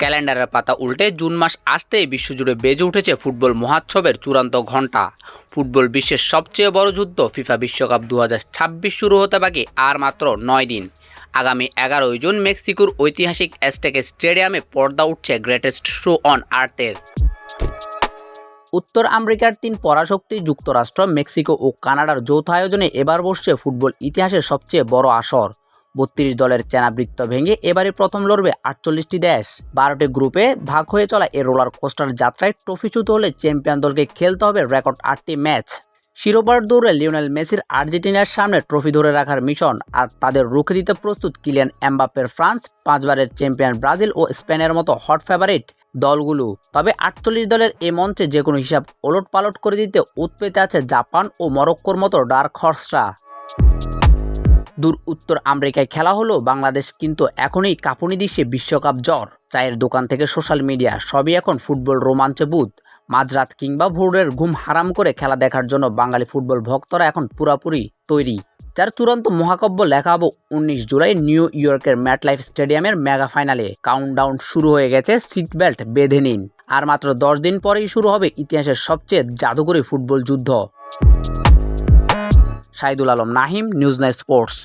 ক্যালেন্ডারের পাতা উল্টে জুন মাস আসতেই বিশ্বজুড়ে বেজে উঠেছে ফুটবল মহোৎসবের চূড়ান্ত ঘণ্টা। ফুটবল বিশ্বের সবচেয়ে বড় যুদ্ধ ফিফা বিশ্বকাপ 2026 শুরু হতে বাকি আর মাত্র 9 দিন। আগামী 11 জুন মেক্সিকোর ঐতিহাসিক অ্যাজটেকা স্টেডিয়ামে পর্দা উঠছে গ্রেটেস্ট শো অন আর্থের। উত্তর আমেরিকার 3 পরাশক্তি যুক্তরাষ্ট্র, মেক্সিকো ও কানাডার যৌথ আয়োজনে এবার বসছে ফুটবল ইতিহাসের সবচেয়ে বড় আসর। 32 দলের চেনাবৃত্ত ভেঙে এবারে প্রথম লড়বে 48টি দেশ। 12টি গ্রুপে ভাগ হয়ে চলা এই রোলার কোস্টার যাত্রায় ট্রফিচ্যুত হলে চ্যাম্পিয়ন দলকে খেলতে হবে রেকর্ড 8টি ম্যাচ। শিরোপার দৌড়ে লিওনেল মেসির আর্জেন্টিনার সামনে ট্রফি ধরে রাখার মিশন, আর তাদের রুখে দিতে প্রস্তুত কিলিয়ান এমবাপ্পের ফ্রান্স, 5 বারের চ্যাম্পিয়ন ব্রাজিল ও স্পেনের মতো হট ফেভারিট দলগুলো। তবে 48 দলের এই মঞ্চে যে কোনো হিসাব ওলটপালট করে দিতে উৎপেতে আছে জাপান ও মরক্কোর মতো ডার্ক হর্সরা। দূর উত্তর আমেরিকায় খেলা হলো বাংলাদেশ কিন্তু এখনই কাঁপুনি দিচ্ছে বিশ্বকাপ জ্বর। চায়ের দোকান থেকে সোশ্যাল মিডিয়া সবই এখন ফুটবল রোমাঞ্চে বুঁদ। মাঝরাত কিংবা ভোরের ঘুম হারাম করে খেলা দেখার জন্য বাঙালি ফুটবল ভক্তরা এখন পুরাপুরি তৈরি। যার চূড়ান্ত মহাকাব্য লেখা হবে 19 জুলাই নিউ ইয়র্কের ম্যাটলাইফ স্টেডিয়ামের মেগা ফাইনালে। কাউন্টডাউন শুরু হয়ে গেছে, সিট বেল্ট বেঁধে নিন। আর মাত্র 10 দিন পরেই শুরু হবে ইতিহাসের সবচেয়ে জাদুকরী ফুটবল যুদ্ধ। Shahidul Alam Nahim, news 9 sports.